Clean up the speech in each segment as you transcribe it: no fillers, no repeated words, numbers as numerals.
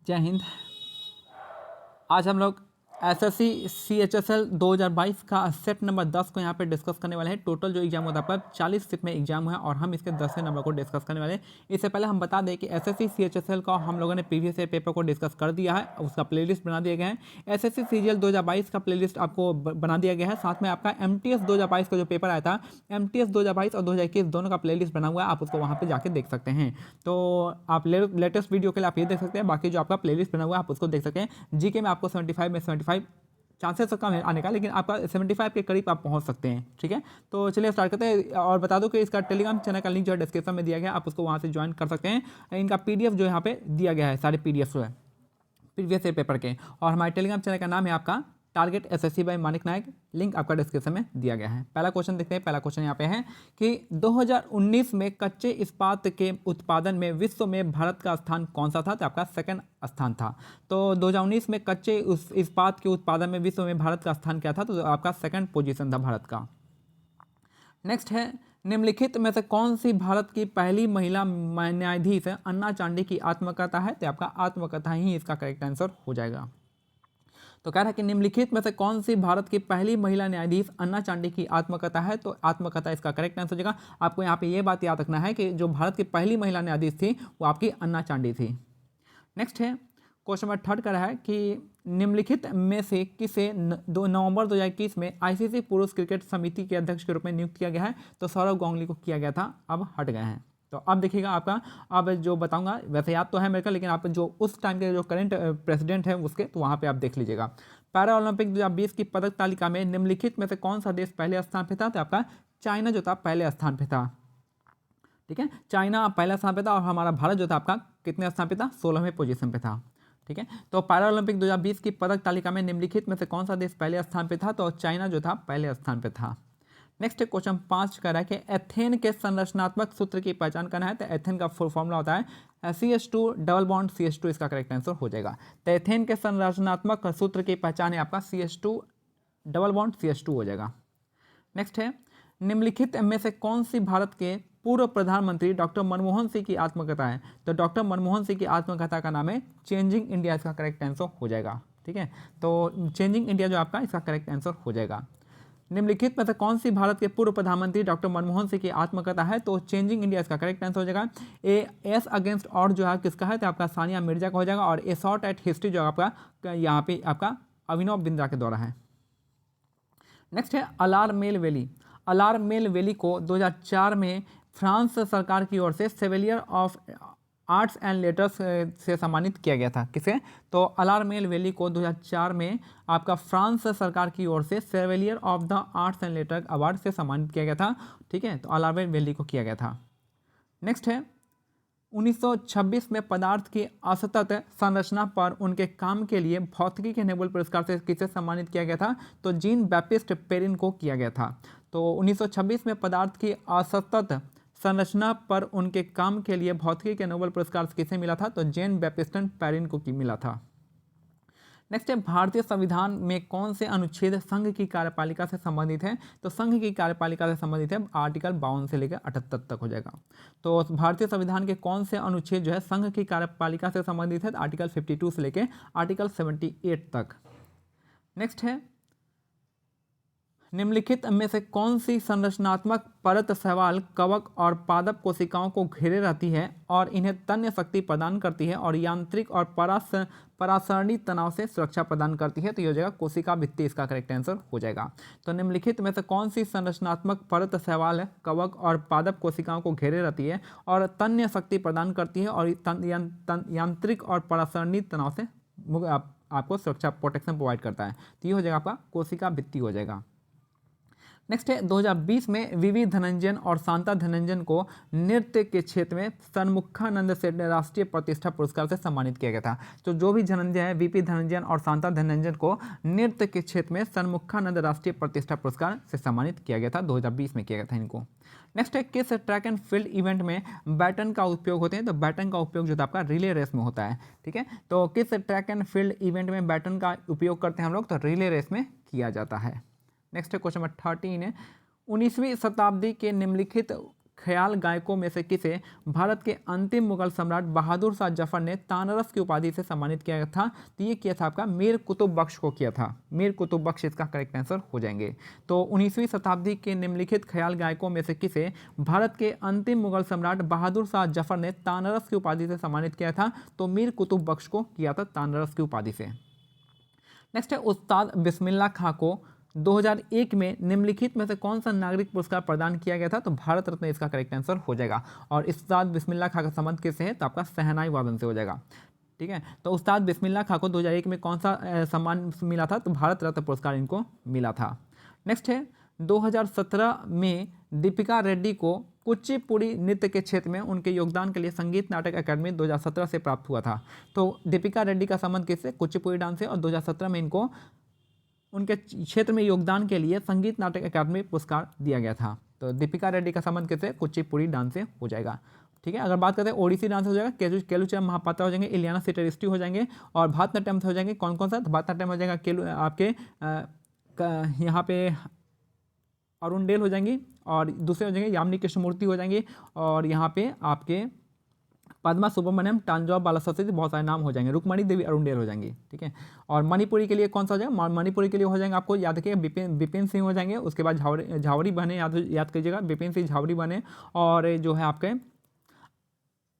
जय हिंद। आज हम लोग एसएससी CHSL 2022 का सेट नंबर 10 को यहाँ पे डिस्कस करने वाले हैं। टोटल जो एग्जाम होता है आपका 40 शिफ्ट में एग्जाम है और हम इसके 10वें नंबर को डिस्कस करने वाले हैं। इससे पहले हम बता दें कि एसएससी CHSL का हम लोगों ने प्रीवियस ईयर पेपर को डिस्कस कर दिया है, उसका प्लेलिस्ट बना दिया गया है। एसएससी CGL 2022 का प्लेलिस्ट आपको बना दिया गया है। साथ में आपका MTS 2022 का जो पेपर आया था, MTS 2022 और 2021 दोनों का प्लेलिस्ट बना हुआ है, आप उसको वहाँ पर जाके देख सकते हैं। तो आप लेटेस्ट वीडियो के लिए आप ये देख सकते हैं, बाकी जो आपका प्लेलिस्ट बना हुआ है आप उसको देख सकते हैं। जीके में आपको 75 में 75 चांसेस तो कम है आने का, लेकिन आपका 75 के करीब आप पहुंच सकते हैं। ठीक है, तो चलिए स्टार्ट करते हैं। और बता दो कि इसका टेलीग्राम चैनल का लिंक जो है डिस्क्रिप्शन में दिया गया है, आप उसको वहां से ज्वाइन कर सकते हैं। इनका PDF जो यहाँ पे दिया गया है, सारे PDF जो है प्रीवियस ईयर पेपर के। और हमारे टेलीग्राम चैनल का नाम है आपका टारगेट SSC बाय मानिक नायक, लिंक आपका डिस्क्रिप्शन में दिया गया है। पहला क्वेश्चन देखते हैं। पहला क्वेश्चन यहाँ पे है कि 2019 में कच्चे इस्पात के उत्पादन में विश्व में भारत का स्थान कौन सा था? तो आपका सेकंड स्थान था। तो 2019 में कच्चे इस्पात के उत्पादन में विश्व में भारत का स्थान क्या था? तो आपका सेकंड पोजीशन था भारत का। नेक्स्ट है, निम्नलिखित में से कौन सी भारत की पहली महिला न्यायाधीश अन्ना चांडी की आत्मकथा है? तो आपका आत्मकथा ही इसका करेक्ट आंसर हो जाएगा। तो कह रहा है कि निम्नलिखित में से कौन सी भारत की पहली महिला न्यायाधीश अन्ना चांडी की आत्मकथा है? तो आत्मकथा इसका करेक्ट आंसर हो जाएगा। आपको यहाँ पे ये बात याद रखना है कि जो भारत की पहली महिला न्यायाधीश थी वो आपकी अन्ना चांडी थी। नेक्स्ट है, क्वेश्चन नंबर 3 कर रहा है कि निम्नलिखित में से किसे 2 नवंबर 2021 में ICC पुरुष क्रिकेट समिति के अध्यक्ष के रूप में नियुक्त किया गया है? तो सौरव गांगुली को किया गया था, अब हट गए हैं। तो अब देखिएगा आपका, अब जो बताऊंगा वैसे याद तो है मेरे का, लेकिन आप जो उस टाइम के जो करंट प्रेसिडेंट है उसके, तो वहाँ पे आप देख लीजिएगा। पैरा ओलंपिक 2020 की पदक तालिका में निम्नलिखित में से कौन सा देश पहले स्थान पे था? तो आपका चाइना जो था पहले स्थान पे था। ठीक है, चाइना पहला स्थान पे था और हमारा भारत जो था आपका कितने स्थान पे था? 16वें पोजीशन पे था। ठीक है, तो पैरा ओलंपिक 2020 की पदक तालिका में निम्नलिखित में से कौन सा देश पहले स्थान पे था? तो चाइना जो था पहले स्थान पे था। नेक्स्ट क्वेश्चन 5 कह रहा है कि एथेन के संरचनात्मक सूत्र की पहचान करना है। तो एथेन का फुल फॉर्मूला होता है CH2 डबल बॉन्ड CH2, इसका करेक्ट आंसर हो जाएगा। तो एथेन के संरचनात्मक सूत्र की पहचान है आपका CH2 डबल बॉन्ड CH2 हो जाएगा। नेक्स्ट है, निम्नलिखित में से कौन सी भारत के पूर्व प्रधानमंत्री डॉक्टर मनमोहन सिंह की आत्मकथा है? तो डॉक्टर मनमोहन सिंह की आत्मकथा का नाम है चेंजिंग इंडिया, इसका करेक्ट आंसर हो जाएगा। ठीक है, तो चेंजिंग इंडिया जो आपका इसका करेक्ट आंसर हो जाएगा। निम्नलिखित में से कौन सी भारत के पूर्व प्रधानमंत्री डॉक्टर मनमोहन सिंह की आत्मकथा है? तो चेंजिंग इंडिया इसका करेक्ट आंसर हो जाएगा। एस अगेंस्ट और जो है किसका है? तो आपका सानिया मिर्जा का हो जाएगा। और ए शॉर्ट एट हिस्ट्री जो आपका यहाँ पे आपका अभिनव बिंद्रा के द्वारा है। नेक्स्ट है, अलारमेल वैली। अलारमेल वैली को 2004 में फ्रांस सरकार की ओर से Chevalier of arts and letters से सम्मानित किया गया था। किसे? तो अलारमेल वैली को 2004 में आपका फ्रांस सरकार की ओर से Chevalier of the Arts and Letter award से सम्मानित किया गया था। ठीक है, तो अलारमेल वैली को किया गया था। नेक्स्ट है, 1926 में पदार्थ की असतत संरचना पर उनके काम के लिए भौतिकी के नोबेल पुरस्कार से किसे सम्मानित किया गया था? तो जीन बैप्टिस्ट पेरिन को किया गया था। तो 1926 में पदार्थ की असतत संरचना पर उनके काम के लिए भौतिकी के नोबेल पुरस्कार किसे मिला था? तो जेन बैप्टिस्ट पेरिन को मिला था। नेक्स्ट है, भारतीय संविधान में कौन से अनुच्छेद संघ की कार्यपालिका से संबंधित है? तो संघ की कार्यपालिका से संबंधित है आर्टिकल 52 से लेकर 78 तक हो जाएगा। तो भारतीय संविधान के कौन से अनुच्छेद जो है संघ की कार्यपालिका से संबंधित है? आर्टिकल 52 से लेकर आर्टिकल 78 तक। नेक्स्ट है, निम्नलिखित में से कौन सी संरचनात्मक परत शैवाल, कवक और पादप कोशिकाओं को घेरे रहती है और इन्हें तन्य शक्ति प्रदान करती है और यांत्रिक और परासरणी तनाव से सुरक्षा प्रदान करती है? तो ये हो जाएगा कोशिका भित्ति, इसका करेक्ट आंसर हो जाएगा। तो निम्नलिखित में से कौन सी संरचनात्मक परत शैवाल, कवक और पादप कोशिकाओं को घेरे रहती है और तन्य शक्ति प्रदान करती है और यांत्रिक और परासरणी तनाव से आपको सुरक्षा प्रोटेक्शन प्रोवाइड करता है? तो ये हो जाएगा आपका कोशिका भित्ति हो जाएगा। नेक्स्ट है, 2020 में वीवी धनंजयन और शांता धनंजयन को नृत्य के क्षेत्र में सन्मुखानंद से राष्ट्रीय प्रतिष्ठा पुरस्कार से सम्मानित किया गया था। तो जो भी धनंजय है, VP धनंजयन और शांता धनंजयन को नृत्य के क्षेत्र में सन्मुखानंद राष्ट्रीय प्रतिष्ठा पुरस्कार से सम्मानित किया गया था, 2020 में किया गया था इनको। नेक्स्ट है, किस ट्रैक एंड फील्ड इवेंट में बैटन का उपयोग होते हैं? तो बैटन का उपयोग जो था आपका रिले रेस में होता है। ठीक है, तो किस ट्रैक एंड फील्ड इवेंट में बैटन का उपयोग करते हैं हम लोग? तो रिले रेस में किया जाता है। नेक्स्ट है, क्वेश्चन नंबर 13 है, 19वीं शताब्दी के निम्नलिखित ख्याल गायकों में से किसे भारत के अंतिम मुगल सम्राट बहादुर शाह जफर ने तानरस की उपाधि से सम्मानित किया था? तो ये किया था आपका मीर कुतुब बख्श को किया था। मीर कुतुब बख्श इसका करेक्ट आंसर हो जाएंगे। तो 19वीं शताब्दी के निम्नलिखित ख्याल गायकों में से किसे भारत के अंतिम मुगल सम्राट बहादुर शाह जफर ने तानरस की उपाधि से सम्मानित किया था? तो मीर कुतुब बख्श को किया था तानरस की उपाधि से। नेक्स्ट है उस्ताद बिस्मिल्लाह खां को 2001 में निम्नलिखित में से कौन सा नागरिक पुरस्कार प्रदान किया गया था? तो भारत रत्न इसका करेक्ट आंसर हो जाएगा। और उस्ताद बिस्मिल्लाह खां का संबंध किससे है? तो आपका शहनाई वादन से हो जाएगा। ठीक है, तो उस्ताद बिस्मिल्लाह खां को 2001 में कौन सा सम्मान मिला था? तो भारत रत्न पुरस्कार इनको मिला था। नेक्स्ट है 2017 में दीपिका रेड्डी को कुचिपुड़ी नृत्य के क्षेत्र में उनके योगदान के लिए संगीत नाटक अकादमी 2017 से प्राप्त हुआ था। तो दीपिका रेड्डी का संबंध किससे? कुचिपुड़ी डांस से। और 2017 में इनको उनके क्षेत्र में योगदान के लिए संगीत नाटक अकादमी पुरस्कार दिया गया था। तो दीपिका रेड्डी का संबंध किससे? कुचिपुड़ी डांस से हो जाएगा। ठीक है, अगर बात करते हैं ओडिसी डांस हो जाएगा, केलुचम महापात्रा हो जाएंगे, इलियाना सिटेरिस्टी हो जाएंगे, और भारतनाट्यम हो जाएंगे। कौन कौन सा? भारतनाट्यम हो जाएगा आपके यहाँ पे अरुणडेल हो जाएंगी, और दूसरे हो जाएंगे यामिनी कृष्णमूर्ति हो जाएंगे, और यहाँ पे आपके पद्मा सुब्रमण्यम, टांजौर बाला सरस्वती, बहुत सारे नाम हो जाएंगे। रुक्मणी देवी अरुणडेल हो जाएंगी। ठीक है, और मणिपुरी के लिए कौन सा हो जाएगा? मणिपुरी के लिए हो जाएंगे आपको याद रखिए बिपिन सिंह हो जाएंगे। उसके बाद झावरी बहने याद कीजिएगा, बिपिन सिंह झावरी बहने, और जो है आपके,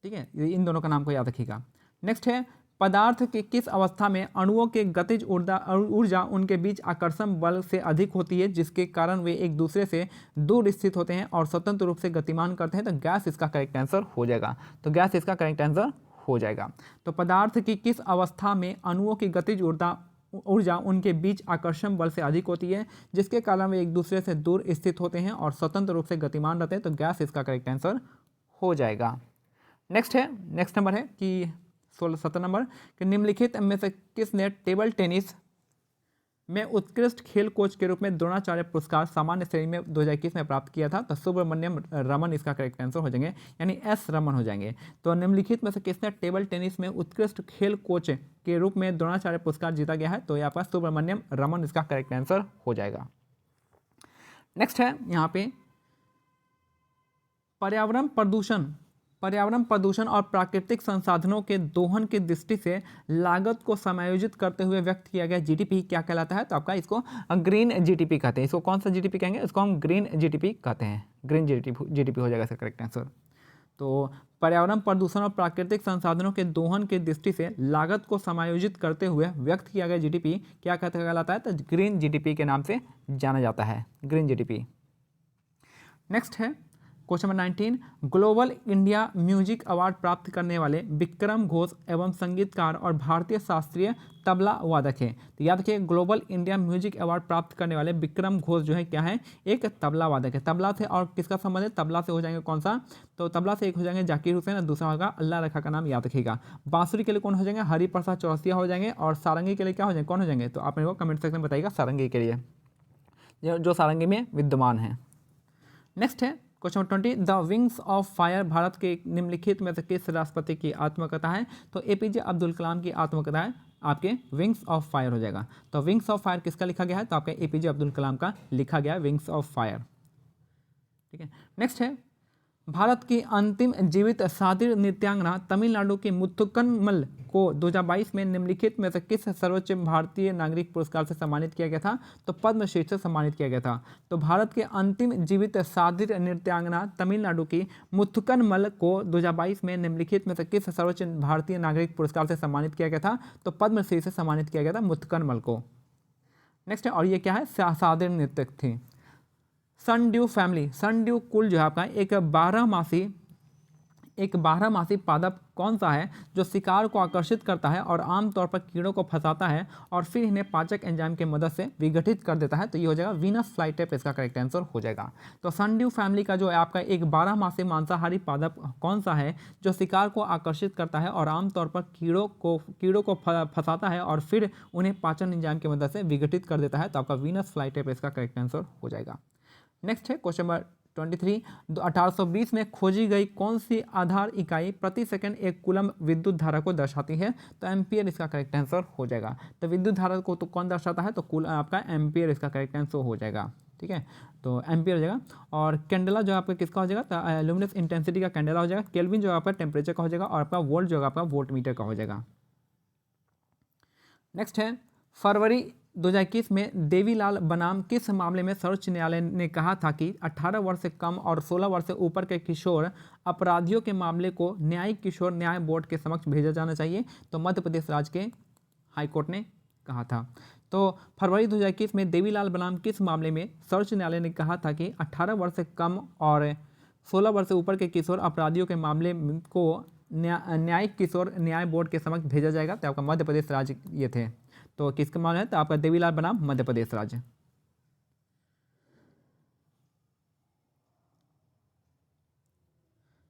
ठीक है, इन दोनों का नाम को याद रखिएगा। नेक्स्ट है पदार्थ के किस अवस्था में अणुओं के गतिज ऊर्जा उनके बीच आकर्षण बल से अधिक होती है, जिसके कारण वे एक दूसरे से दूर स्थित होते हैं और स्वतंत्र रूप से गतिमान करते हैं? तो गैस इसका करेक्ट आंसर हो जाएगा। तो गैस इसका करेक्ट आंसर हो जाएगा। तो पदार्थ की किस अवस्था में अणुओं की गतिज ऊर्जा उनके बीच आकर्षण बल से अधिक होती है, जिसके कारण वे एक दूसरे से दूर स्थित होते हैं और स्वतंत्र रूप से गतिमान रहते हैं? तो गैस इसका करेक्ट आंसर हो जाएगा। नेक्स्ट नंबर है कि 17 नंबर कि निम्नलिखित में से किसने टेबल टेनिस में उत्कृष्ट खेल कोच के रूप में द्रोणाचार्य पुरस्कार सामान्य श्रेणी में 2021 में प्राप्त किया था? तो सुब्रमण्यम रमन इसका करेक्ट आंसर हो जाएंगे, यानी एस रमन हो जाएंगे। तो निम्नलिखित में से किसने टेबल टेनिस में उत्कृष्ट खेल कोच के रूप में द्रोणाचार्य पुरस्कार जीता गया है? तो यहाँ पर सुब्रमण्यम रमन इसका करेक्ट आंसर हो जाएगा। नेक्स्ट है यहाँ पे पर्यावरण प्रदूषण और प्राकृतिक संसाधनों के दोहन की दृष्टि से लागत को समायोजित करते हुए व्यक्त किया गया जीडीपी क्या कहलाता है? तो आपका इसको ग्रीन जीडीपी कहते हैं। इसको कौन सा जीडीपी कहेंगे? इसको हम ग्रीन जीडीपी कहते हैं। ग्रीन जीडीपी हो जाएगा इसका करेक्ट आंसर। तो पर्यावरण प्रदूषण और प्राकृतिक संसाधनों के दोहन की दृष्टि से लागत को समायोजित करते हुए व्यक्त किया गया जीडीपी क्या कहलाता है? तो ग्रीन जीडीपी के नाम से जाना जाता है, ग्रीन जीडीपी। नेक्स्ट है question number 19, global India music award प्राप्त करने वाले विक्रम घोष एवं संगीतकार और भारतीय शास्त्रीय तबला वादक है। तो याद रखिए ग्लोबल इंडिया म्यूजिक अवार्ड प्राप्त करने वाले विक्रम घोष जो है क्या है? एक तबला वादक है। तबला से और किसका संबंध है? तबला से हो जाएंगे कौन सा? तो तबला से एक हो जाएंगे जाकिर हुसैन और दूसरा होगा अल्लाह रखा का नाम याद रखिएगा। बांसुरी के लिए कौन हो जाएंगे? हरिप्रसाद चौरसिया हो जाएंगे। और सारंगी के लिए क्या हो जाएंगे? कौन हो जाएंगे? तो आप मेरे को कमेंट सेक्शन में बताइएगा सारंगी के लिए जो सारंगी में विद्यमान है। नेक्स्ट है question number 20, the wings of fire Bharat के निम्नलिखित में से किस राष्ट्रपति की आत्मकथा है? तो एपीजे अब्दुल कलाम की आत्मकथा है आपके विंग्स ऑफ फायर हो जाएगा। तो विंग्स ऑफ फायर किसका लिखा गया है? तो आपका एपीजे अब्दुल कलाम का लिखा गया है विंग्स ऑफ फायर। ठीक है, नेक्स्ट है भारत की अंतिम जीवित शातिर नृत्यांगना तमिलनाडु की मुथुकनमल को 2022 में निम्नलिखित में से किस सर्वोच्च भारतीय नागरिक पुरस्कार से सम्मानित किया गया था? तो पद्मश्री से सम्मानित किया गया था। तो भारत के अंतिम जीवित शातिर नृत्यांगना तमिलनाडु की मुथुकनमल को 2022 में निम्नलिखित में से किस सर्वोच्च भारतीय नागरिक पुरस्कार से सम्मानित किया गया था? तो पद्मश्री से सम्मानित किया गया था मुथुकनमल को। नेक्स्ट है, और ये क्या है? शातिर नृत्यक थी। सनड्यू फैमिली, सनड्यू कुल जो है आपका एक 12 मासी पादप कौन सा है जो शिकार को आकर्षित करता है और आमतौर पर कीड़ों को फंसाता है और फिर इन्हें पाचक एंजाइम की मदद से विघटित कर देता है? तो ये हो जाएगा वीनस फ्लाईटाइप इसका करेक्ट आंसर हो जाएगा। तो सनड्यू फैमिली का जो है आपका एक 12 मासी मांसाहारी पादप कौन सा है जो शिकार को आकर्षित करता है और आमतौर पर कीड़ों को फंसाता है और फिर उन्हें पाचन एंजाइम की मदद से विघटित कर देता है? तो आपका वीनस फ्लाईटाइप इसका करेक्ट आंसर हो जाएगा। नेक्स्ट है क्वेश्चन नंबर 23, 1820 में खोजी गई कौन सी आधार इकाई प्रति सेकंड एक कूलम विद्युत धारा को दर्शाती है? तो एम्पियर इसका करेक्ट आंसर हो जाएगा। तो विद्युत धारा को तो कौन दर्शाता है? तो आपका एम्पियर इसका करेक्ट आंसर हो जाएगा। ठीक है, तो एम्पियर हो जाएगा। और कैंडेला जो आपका किसका हो जाएगा, तो लुमिनस इंटेंसिटी का कैंडेला हो जाएगा। केल्विन जो आपका टेम्परेचर का हो जाएगा, और आपका वोल्ट जो आपका वोल्ट मीटर का हो जाएगा। नेक्स्ट है फरवरी 2021 में देवीलाल बनाम किस मामले में सर्वोच्च न्यायालय ने कहा था कि 18 वर्ष से कम और 16 वर्ष से ऊपर के किशोर अपराधियों के मामले को न्यायिक किशोर न्याय बोर्ड के समक्ष भेजा जाना चाहिए। तो मध्य प्रदेश राज्य के हाईकोर्ट ने कहा था। तो फरवरी 2021 में देवीलाल बनाम किस मामले में सर्वोच्च न्यायालय ने कहा था कि 18 वर्ष से कम और 16 वर्ष से ऊपर के किशोर अपराधियों के मामले को न्यायिक किशोर न्याय बोर्ड के समक्ष भेजा जाएगा। तो आपका मध्य प्रदेश राज्य ये थे। तो किसका मामला है, तो आपका देवीलाल बनाम मध्य प्रदेश राज्य।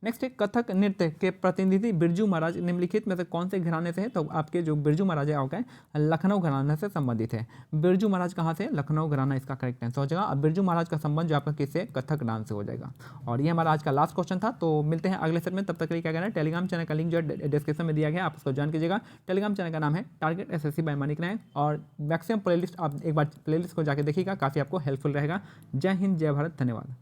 नेक्स्ट है कथक नृत्य के प्रतिनिधि बिरजू महाराज निम्नलिखित में से कौन से घराने से हैं। तो आपके जो बिरजू महाराज है आपका लखनऊ घराना से संबंधित है। बिरजू महाराज कहाँ से, लखनऊ घराना इसका करेक्ट आंसर हो जाएगा। अब बिरजू महाराज का संबंध जो आपका किससे, कथक डांस से हो जाएगा। और ये हमारा आज का लास्ट क्वेश्चन था। तो मिलते हैं अगले सेट में, तब तक के लिए क्या करना है, टेलीग्राम चैनल का लिंक जो है डिस्क्रिप्शन में दिया गया, आप उसको ज्वाइन कीजिएगा। टेलीग्राम चैनल का नाम है टारगेट SSC बाय मनीक नायक, और मैक्सिमम प्लेलिस्ट आप एक बार प्लेलिस्ट को जाकर देखिएगा, काफ़ी आपको हेल्पफुल रहेगा। जय हिंद, जय भारत, धन्यवाद।